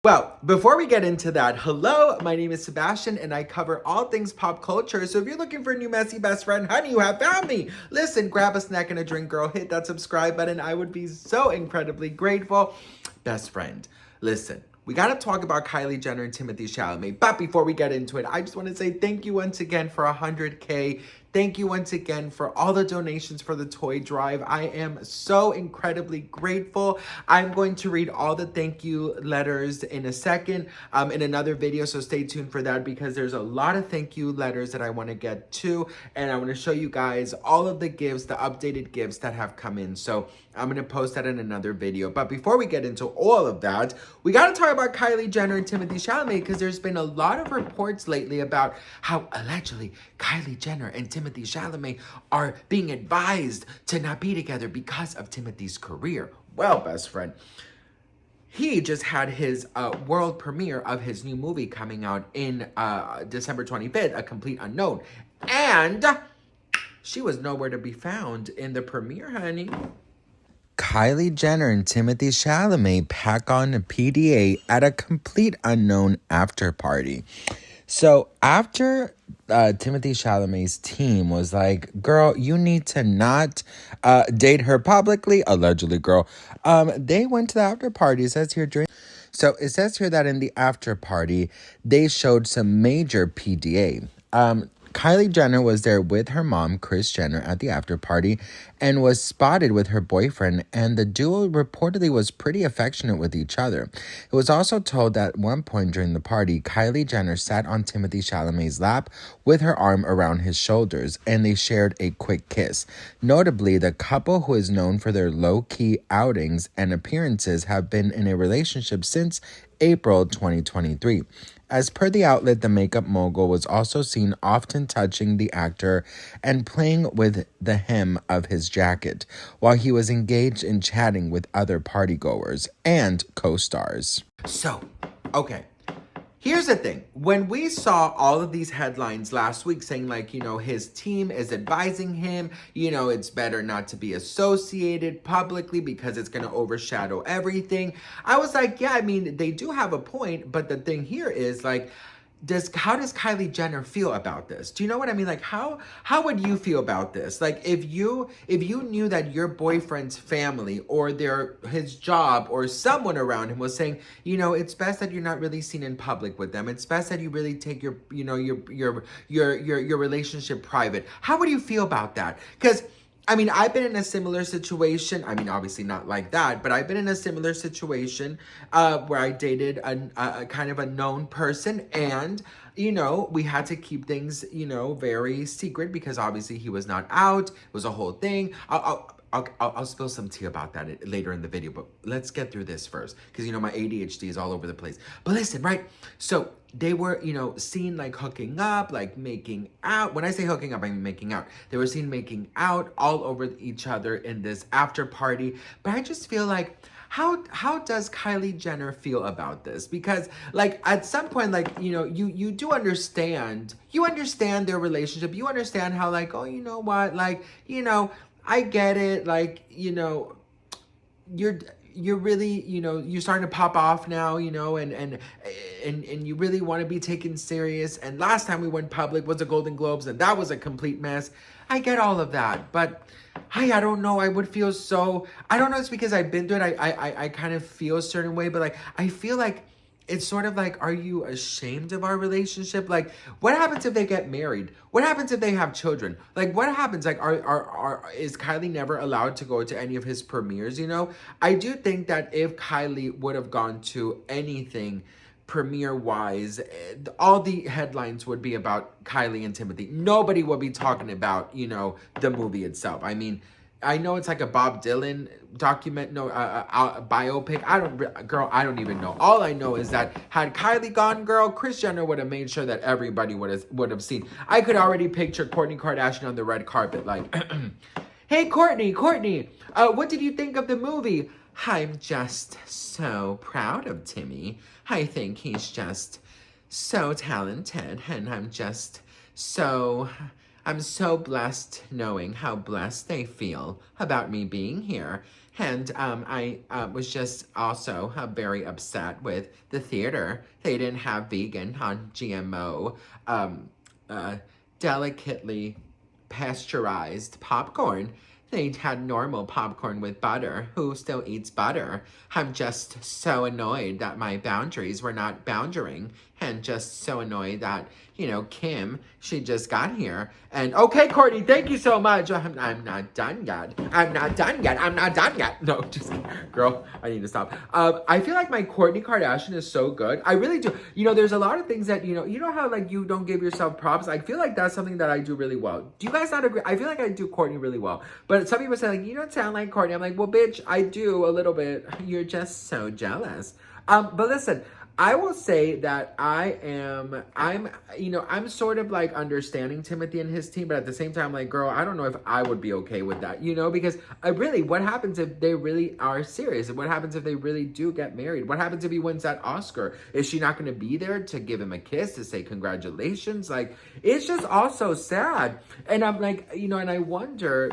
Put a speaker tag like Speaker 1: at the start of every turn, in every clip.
Speaker 1: Well, before we get into that, hello, my name is Sebastian and I cover all things pop culture. So if you're looking for a new messy best friend, honey, you have found me. Listen, grab a snack and a drink, girl. Hit that subscribe button. I would be so incredibly grateful. Best friend, listen. We got to talk about Kylie Jenner and Timothee Chalamet. But before we get into it, I just want to say thank you once again for 100K. Thank you once again for all the donations for the toy drive. I am so incredibly grateful. I'm going to read all the thank you letters in a second in another video, so stay tuned for that because there's a lot of thank you letters that I want to get to, and I want to show you guys all of the gifts, the updated gifts that have come in. So I'm going to post that in another video. But before we get into all of that, we got to talk about Kylie Jenner and Timothee Chalamet because there's been a lot of reports lately about how allegedly Kylie Jenner and Timothee Chalamet are being advised to not be together because of Timothy's career. Well, best friend, he just had his world premiere of his new movie coming out in December 25th, A Complete Unknown. And she was nowhere to be found in the premiere, honey. Kylie Jenner and Timothee Chalamet pack on a PDA at a complete unknown after party. So after Timothee Chalamet's team was like, girl, you need to not date her publicly, allegedly, girl. They went to the after party. It says here that in the after party, they showed some major PDA. Kylie Jenner was there with her mom, Kris Jenner, at the after party and was spotted with her boyfriend, and the duo reportedly was pretty affectionate with each other. It was also told that at one point during the party, Kylie Jenner sat on Timothee Chalamet's lap with her arm around his shoulders, and they shared a quick kiss. Notably, the couple, who is known for their low-key outings and appearances, have been in a relationship since April 2023. As per the outlet, the makeup mogul was also seen often touching the actor and playing with the hem of his jacket while he was engaged in chatting with other partygoers and co-stars. So, okay. Here's the thing. When we saw all of these headlines last week saying like, his team is advising him, it's better not to be associated publicly because it's going to overshadow everything. I was like, yeah, I mean, they do have a point. But the thing here is like, how does Kylie Jenner feel about this? Do you know what I mean? Like, how would you feel about this? Like, if you knew that your boyfriend's family or his job or someone around him was saying, it's best that you're not really seen in public with them. It's best that you really take your relationship private. How would you feel about that? Because I mean, I've been in a similar situation. I mean, obviously not like that, but I've been in a similar situation where I dated a kind of a known person, and we had to keep things very secret because obviously he was not out. It was a whole thing. I'll spill some tea about that later in the video, but let's get through this first because my ADHD is all over the place. But listen, right? So they were, seen like hooking up, like making out. When I say hooking up, I mean making out. They were seen making out all over each other in this after party. But I just feel like, how does Kylie Jenner feel about this? Because like at some point, like, you do understand, their relationship. You understand how like, oh, you know what? Like, I get it. Like, you're really, you're starting to pop off now, and you really want to be taken serious. And last time we went public was the Golden Globes, and that was a complete mess. I get all of that, but I don't know. I would feel so, I don't know. It's because I've been through it. I kind of feel a certain way, but like, I feel like it's sort of like, are you ashamed of our relationship? Like, what happens if they get married? What happens if they have children? Like, what happens? Like, is Kylie never allowed to go to any of his premieres, I do think that if Kylie would have gone to anything premiere-wise, all the headlines would be about Kylie and Timothee. Nobody would be talking about, the movie itself. I mean, I know it's like a Bob Dylan biopic. I don't even know. All I know is that had Kylie gone, girl, Kris Jenner would have made sure that everybody would have seen. I could already picture Kourtney Kardashian on the red carpet like, hey, Kourtney, what did you think of the movie? I'm just so proud of Timmy. I think he's just so talented, and I'm just so I'm so blessed knowing how blessed they feel about me being here. And I was just also very upset with the theater. They didn't have vegan on GMO, um, uh, delicately pasteurized popcorn. They had normal popcorn with butter. Who still eats butter? I'm just so annoyed that my boundaries were not boundering, and just so annoyed that, Kim, she just got here. And okay, Courtney, thank you so much. I'm not done yet. I'm not done yet. I'm not done yet. No, just girl, I need to stop. I feel like my Kourtney Kardashian is so good. I really do. There's a lot of things that, you know how like you don't give yourself props. I feel like that's something that I do really well. Do you guys not agree? I feel like I do Kourtney really well. But some people say like, you don't sound like Kourtney. I'm like, well, bitch, I do a little bit. You're just so jealous. But listen, I will say that I'm sort of like understanding Timothee and his team, but at the same time, like, girl, I don't know if I would be okay with that, because what happens if they really are serious? What happens if they really do get married? What happens if he wins that Oscar? Is she not going to be there to give him a kiss, to say congratulations? Like, it's just all so sad. And I'm like, and I wonder,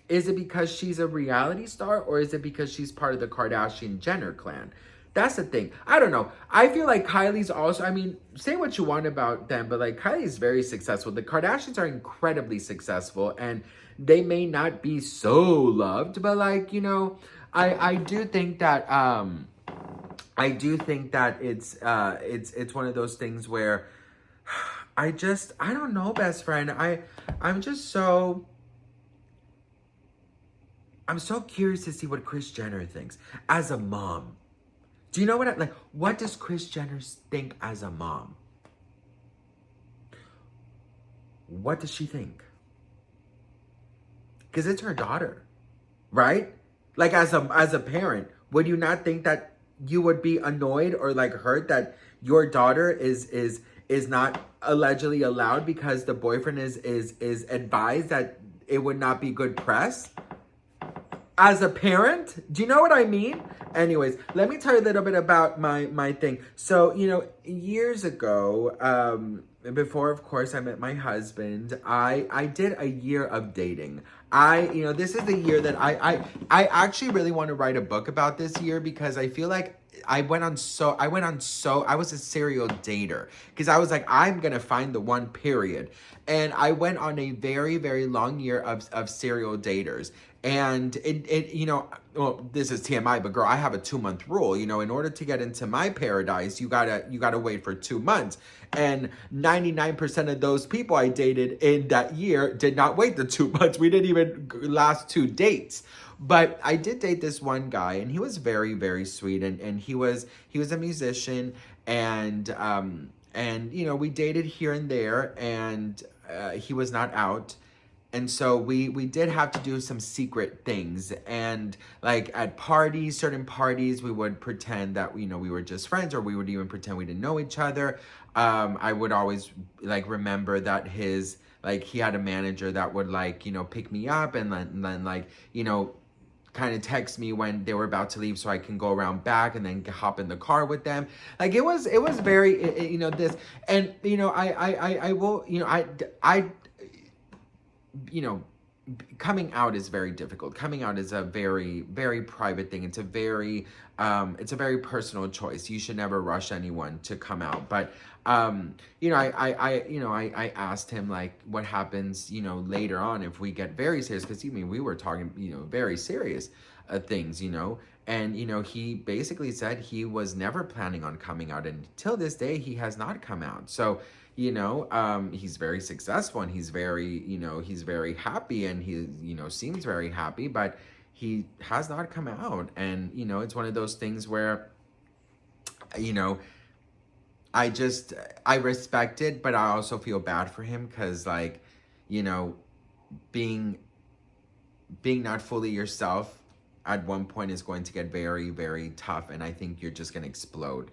Speaker 1: is it because she's a reality star, or is it because she's part of the Kardashian-Jenner clan? That's the thing. I don't know. I feel like Kylie's also, say what you want about them, but like Kylie's very successful. The Kardashians are incredibly successful, and they may not be so loved, but like, I do think that it's one of those things where I don't know, best friend. I'm so curious to see what Kris Jenner thinks as a mom. Do you know what does Kris Jenner think as a mom? What does she think? Because it's her daughter, right? Like as a parent, would you not think that you would be annoyed or like hurt that your daughter is not allegedly allowed because the boyfriend is advised that it would not be good press? As a parent, do you know what I mean? Anyways, let me tell you a little bit about my thing. So, years ago, before, of course, I met my husband, I did a year of dating. This is the year that I actually really want to write a book about this year, because I feel like I was a serial dater, because I was like, I'm going to find the one, period. And I went on a very, very long year of serial daters. And well, this is TMI, but girl, I have a 2-month rule. In order to get into my paradise, you gotta wait for 2 months. And 99% of those people I dated in that year did not wait the 2 months. We didn't even last 2 dates. But I did date this one guy, and he was very, very sweet, and he was a musician, and we dated here and there, and he was not out. And so we did have to do some secret things. And like at parties, certain parties, we would pretend that, we were just friends, or we would even pretend we didn't know each other. I would always like remember that he had a manager that would pick me up and then kind of text me when they were about to leave so I can go around back and then hop in the car with them. Like it was very, this, and, I will, coming out is very difficult. Coming out is a very, very private thing. It's a very personal choice. You should never rush anyone to come out. But, I asked him like what happens, later on if we get very serious, because we were talking, very serious things, and, he basically said he was never planning on coming out, and till this day, he has not come out. So, he's very successful, and he's very, he's very happy, and he, seems very happy, but he has not come out. And, it's one of those things where, I respect it, but I also feel bad for him, because being not fully yourself at one point is going to get very, very tough, and I think you're just gonna explode.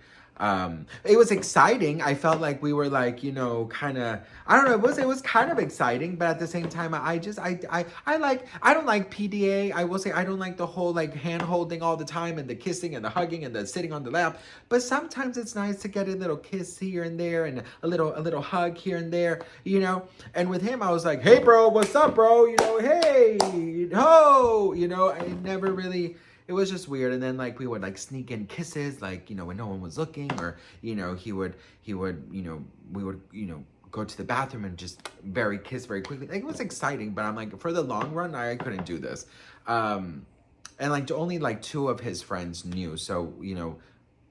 Speaker 1: It was exciting. I felt like we were like, you know, kind of, I don't know, it was kind of exciting, but at the same time, I don't like PDA. I will say I don't like the whole like hand holding all the time and the kissing and the hugging and the sitting on the lap. But sometimes it's nice to get a little kiss here and there and a little hug here and there, you know. And with him, I was like, hey bro, what's up, bro? You know, hey, ho, you know. I never really, it was just weird. And then like we would like sneak in kisses, like, you know, when no one was looking, or, you know, he would, you know, we would, you know, go to the bathroom and just kiss very quickly. Like, it was exciting, but I'm like, for the long run, I couldn't do this. And like only like 2 of his friends knew. So, you know,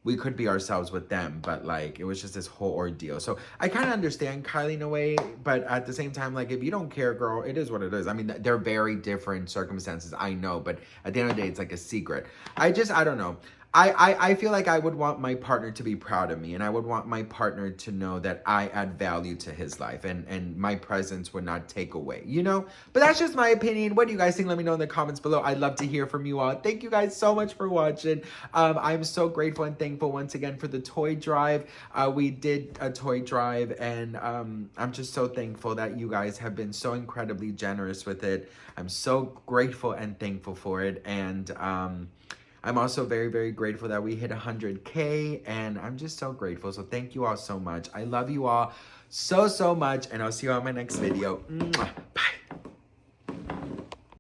Speaker 1: we could be ourselves with them, but like it was just this whole ordeal. So I kind of understand Kylie in a way, but at the same time, like if you don't care, girl, it is what it is. I mean, they're very different circumstances, I know, but at the end of the day, it's like a secret. I don't know. I feel like I would want my partner to be proud of me, and I would want my partner to know that I add value to his life, and my presence would not take away, you know? But that's just my opinion. What do you guys think? Let me know in the comments below. I'd love to hear from you all. Thank you guys so much for watching. I'm so grateful and thankful once again for the toy drive. We did a toy drive, and I'm just so thankful that you guys have been so incredibly generous with it. I'm so grateful and thankful for it, and I'm also very, very grateful that we hit 100K, and I'm just so grateful. So thank you all so much. I love you all so, so much, and I'll see you on my next video. Mwah. Bye.